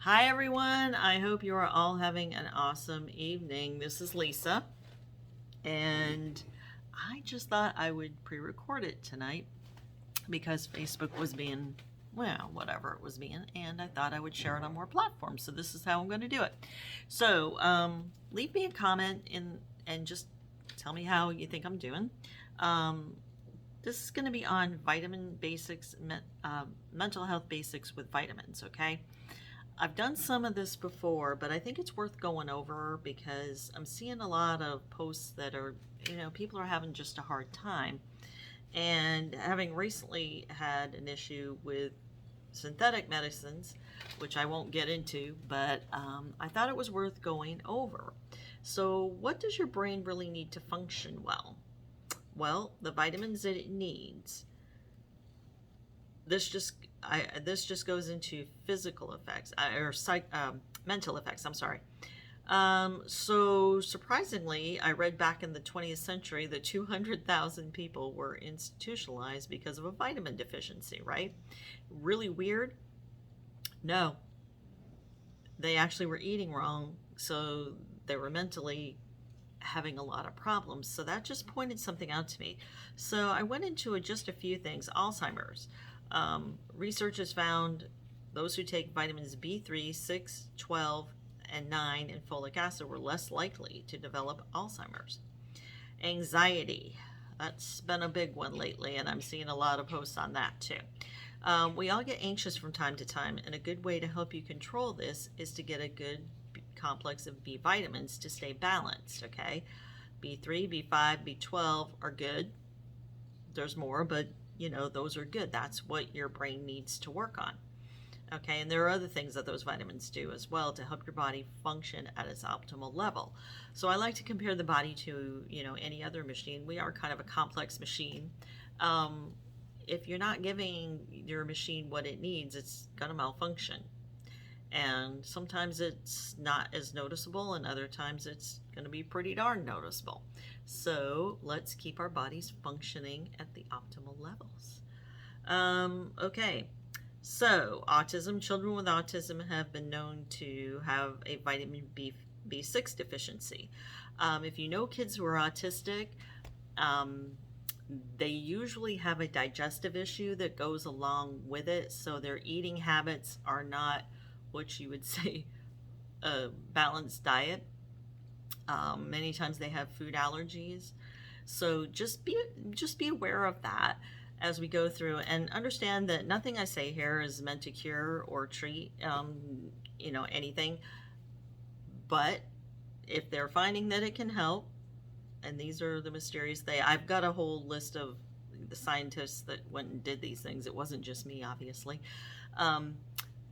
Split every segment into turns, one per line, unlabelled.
Hi, everyone. I hope you are all having an awesome evening. This is Lisa, and I just thought I would pre record it tonight because Facebook was being, well, whatever it was being, and I thought I would share it on more platforms. So, this is how I'm going to do it. Leave me a comment and just tell me how you think I'm doing. Um, this is going to be on vitamin basics, mental health basics with vitamins, okay? I've done some of this before, but I think it's worth going over because I'm seeing a lot of posts that are, people are having just a hard time. And having recently had an issue with synthetic medicines, which I won't get into, but I thought it was worth going over. So, what does your brain really need to function well? Well, the vitamins that it needs. This just goes into physical effects mental effects. I'm sorry. So surprisingly, I read back in the 20th century that 200,000 people were institutionalized because of a vitamin deficiency. Right? Really weird. No, they actually were eating wrong, so they were mentally having a lot of problems. So that just pointed something out to me. So I went into just a few things. Alzheimer's. Research has found those who take vitamins B3, 6, 12, and 9 and folic acid were less likely to develop Alzheimer's. Anxiety. That's been a big one lately, and I'm seeing a lot of posts on that too. We all get anxious from time to time, and a good way to help you control this is to get a good complex of B vitamins to stay balanced, okay? B3, B5, B12 are good. There's more, but those are good. That's what your brain needs to work on. Okay, and there are other things that those vitamins do as well to help your body function at its optimal level. So I like to compare the body to, any other machine. We are kind of a complex machine. If you're not giving your machine what it needs, it's going to malfunction. And sometimes it's not as noticeable, and other times it's going to be pretty darn noticeable. So let's keep our bodies functioning at the optimal levels. Okay, so autism. Children with autism have been known to have a vitamin B6 deficiency. If you know kids who are autistic, they usually have a digestive issue that goes along with it, so their eating habits are not what you would say a balanced diet. Many times they have food allergies, so just be aware of that as we go through, and understand that nothing I say here is meant to cure or treat anything. But if they're finding that it can help, and these are the mysterious things, I've got a whole list of the scientists that went and did these things. It wasn't just me, obviously. Um,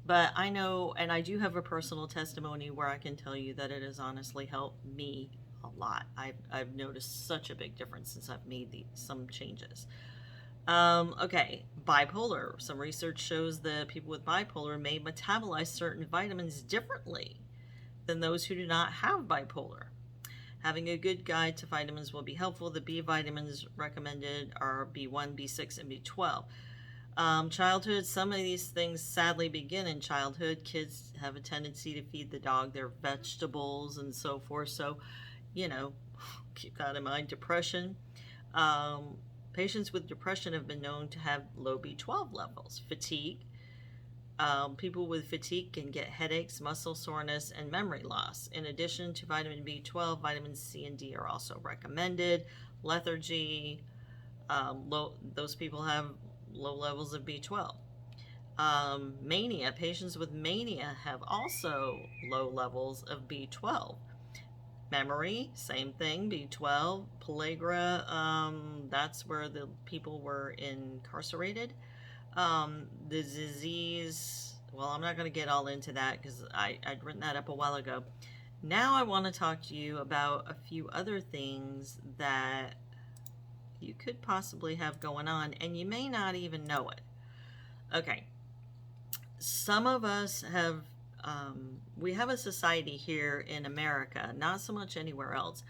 but I know, and I do have a personal testimony where I can tell you that it has honestly helped me a lot. I've noticed such a big difference since I've made some changes. Okay, bipolar. Some research shows that people with bipolar may metabolize certain vitamins differently than those who do not have bipolar. Having a good guide to vitamins will be helpful. The B vitamins recommended are B1, B6, and B12. Childhood, some of these things sadly begin in childhood. Kids have a tendency to feed the dog their vegetables and so forth. So, you know, keep that in mind. Depression. Patients with depression have been known to have low B12 levels. Fatigue. People with fatigue can get headaches, muscle soreness, and memory loss. In addition to vitamin B12, vitamins C and D are also recommended. Lethargy. Those people have low levels of B12. Mania. Patients with mania have also low levels of B12. Memory, same thing, B12. Pellagra, that's where the people were incarcerated. The disease, well, I'm not going to get all into that because I'd written that up a while ago. Now I want to talk to you about a few other things that you could possibly have going on, and you may not even know it. Okay, some of us have, we have a society here in America, not so much anywhere else.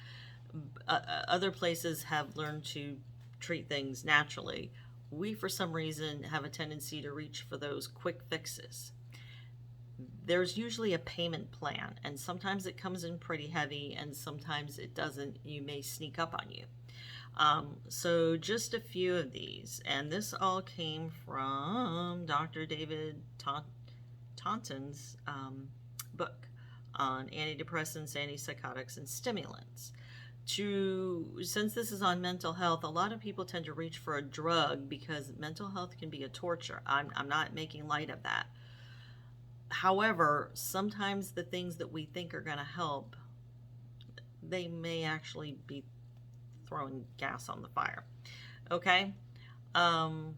Other places have learned to treat things naturally. We, for some reason, have a tendency to reach for those quick fixes. there's usually a payment plan, and sometimes it comes in pretty heavy and sometimes it doesn't. You may sneak up on you. So just a few of these, and this all came from Dr. David Taunton's book on antidepressants, antipsychotics, and stimulants. Since this is on mental health, a lot of people tend to reach for a drug because mental health can be a torture. I'm not making light of that. However, sometimes the things that we think are going to help, they may actually be throwing gas on the fire. Okay? And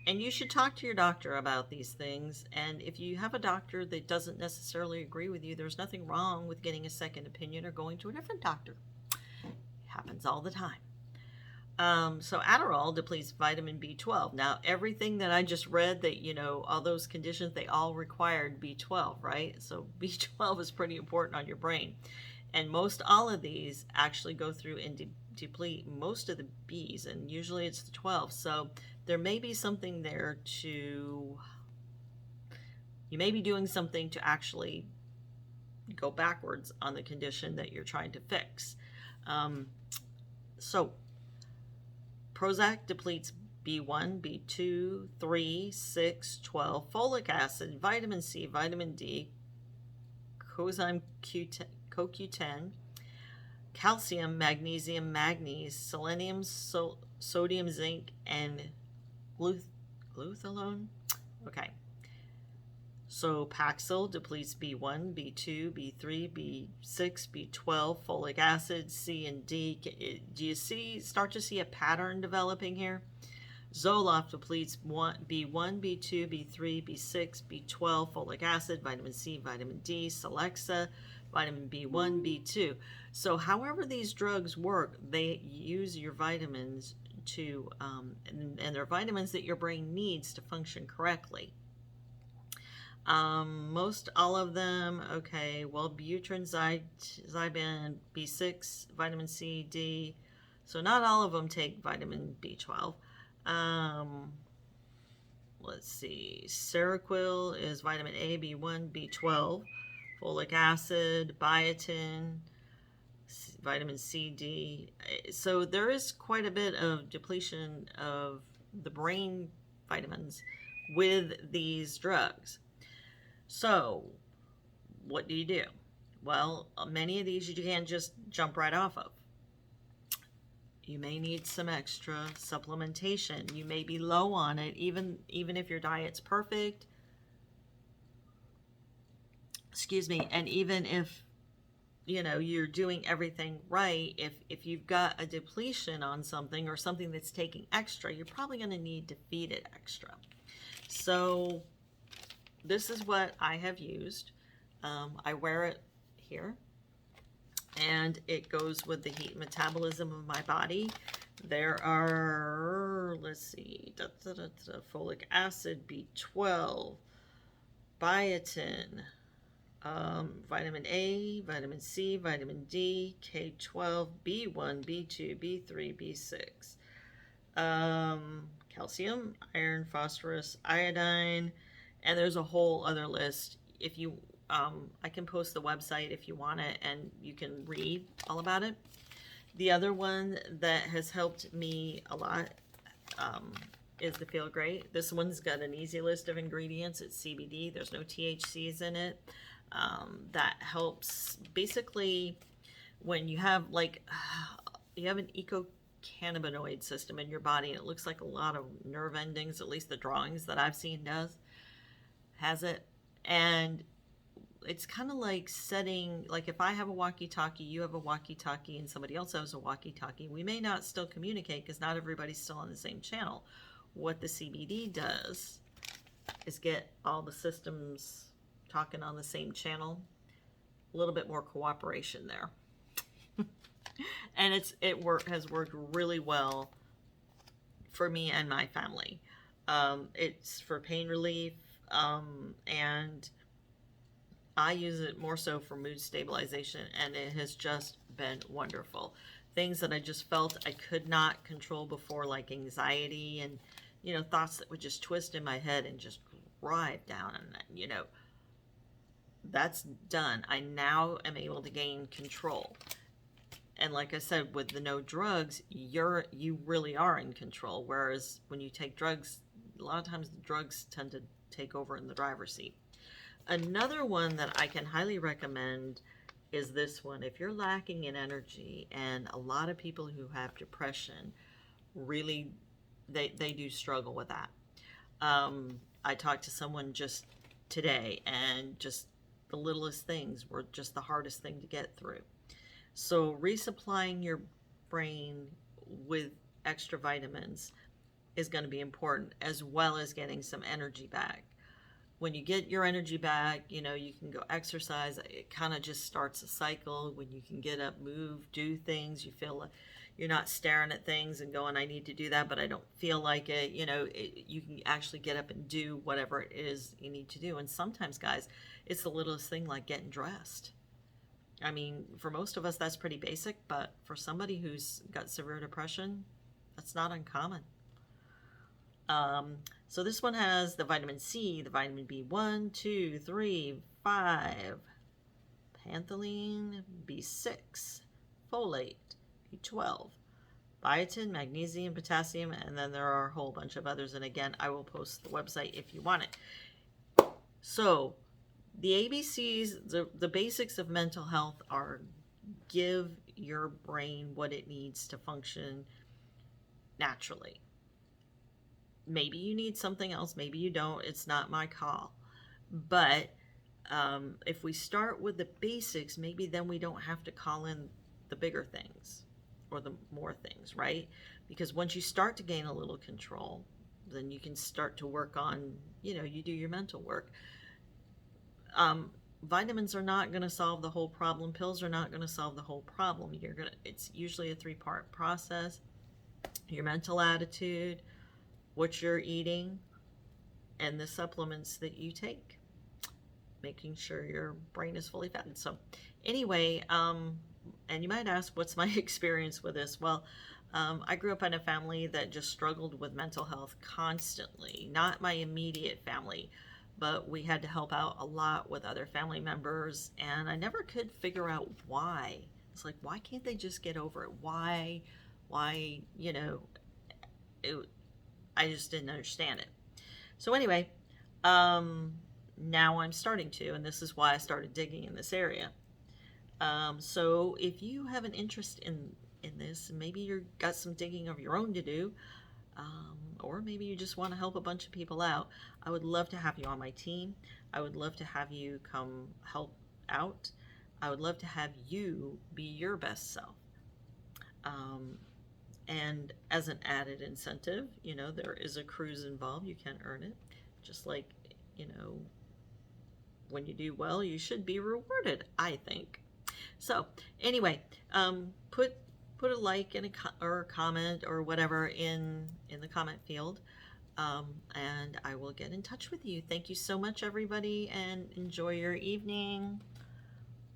you should talk to your doctor about these things. And if you have a doctor that doesn't necessarily agree with you, there's nothing wrong with getting a second opinion or going to a different doctor. It happens all the time. So Adderall depletes vitamin B12. Now, everything that I just read, that, all those conditions, they all required B12, right? So B12 is pretty important on your brain. And most all of these actually go through and deplete most of the Bs, and usually it's the 12. So there may be something there you may be doing something to actually go backwards on the condition that you're trying to fix. So Prozac depletes B1, B2, 3, 6, 12, folic acid, vitamin C, vitamin D, coenzyme CoQ10, calcium, magnesium, manganese, selenium, sodium, zinc, and glutathione. Okay. So Paxil depletes B1, B2, B3, B6, B12, folic acid, C and D. Do you start to see a pattern developing here? Zoloft depletes B1, B2, B3, B6, B12, folic acid, vitamin C, vitamin D, Celexa, vitamin B1, B2. So however these drugs work, they use your vitamins to, and they're vitamins that your brain needs to function correctly. Most all of them, okay, Wellbutrin, Zyban, B6, vitamin C, D. So not all of them take vitamin B12. Let's see, Seroquel is vitamin A, B1, B12, folic acid, biotin, vitamin C, D. So there is quite a bit of depletion of the brain vitamins with these drugs. So what do? Well, many of these you can't just jump right off of. You may need some extra supplementation. You may be low on it, even if your diet's perfect. Excuse me. And even if, you're doing everything right, if you've got a depletion on something or something that's taking extra, you're probably going to need to feed it extra. So this is what I have used. I wear it here, and it goes with the heat metabolism of my body. There are, let's see, folic acid, B12, biotin, vitamin A, vitamin C, vitamin D, K12, B1, B2, B3, B6, calcium, iron, phosphorus, iodine, and there's a whole other list. If you, I can post the website if you want it, and you can read all about it. The other one that has helped me a lot is the Feel Great. This one's got an easy list of ingredients. It's CBD. There's no THCs in it. That helps basically when you have you have an ecocannabinoid system in your body, and it looks like a lot of nerve endings, at least the drawings that I've seen has it. And it's kind of like setting, like if I have a walkie-talkie, you have a walkie-talkie, and somebody else has a walkie-talkie, we may not still communicate because not everybody's still on the same channel. What the CBD does is get all the systems talking on the same channel, a little bit more cooperation there. And has worked really well for me and my family. It's for pain relief, and I use it more so for mood stabilization, and it has just been wonderful. Things that I just felt I could not control before, like anxiety and, thoughts that would just twist in my head and just drive down, and, that's done. I now am able to gain control. And like I said, with the no drugs, you really are in control. Whereas when you take drugs, a lot of times the drugs tend to take over in the driver's seat. Another one that I can highly recommend is this one. If you're lacking in energy, and a lot of people who have depression really, they do struggle with that. I talked to someone just today, and just the littlest things were just the hardest thing to get through. So resupplying your brain with extra vitamins is going to be important, as well as getting some energy back. When you get your energy back, you know, you can go exercise. It kind of just starts a cycle. When you can get up, move, do things, you feel like you're not staring at things and going, I need to do that, but I don't feel like it. You know, you can actually get up and do whatever it is you need to do. And sometimes, guys, it's the littlest thing, like getting dressed. I mean, for most of us, that's pretty basic, but for somebody who's got severe depression, that's not uncommon. So this one has the vitamin C, the vitamin B1, 2, 3, 5, panthenol, B6, folate, B12, biotin, magnesium, potassium, and then there are a whole bunch of others. And again, I will post the website if you want it. So the ABCs, the basics of mental health are: give your brain what it needs to function naturally. Maybe you need something else, maybe you don't. It's not my call. But if we start with the basics, maybe then we don't have to call in the bigger things or the more things, right? Because once you start to gain a little control, then you can start to work on, you know, you do your mental work. Vitamins are not going to solve the whole problem. Pills are not going to solve the whole problem. It's usually a 3-part process: your mental attitude, what you're eating, and the supplements that you take, making sure your brain is fully fed. So anyway, and you might ask, what's my experience with this? Well, I grew up in a family that just struggled with mental health constantly. Not my immediate family, but we had to help out a lot with other family members, and I never could figure out why. It's like, why can't they just get over it? Why, you know, I just didn't understand it. So anyway, now I'm starting to, and this is why I started digging in this area. So if you have an interest in this, maybe you've got some digging of your own to do, or maybe you just want to help a bunch of people out, I would love to have you on my team. I would love to have you come help out. I would love to have you be your best self. And as an added incentive, you know, there is a cruise involved. You can earn it. Just like, you know, when you do well, you should be rewarded, I think. So anyway, put a like and or a comment or whatever in the comment field, and I will get in touch with you. Thank you so much, everybody, and enjoy your evening.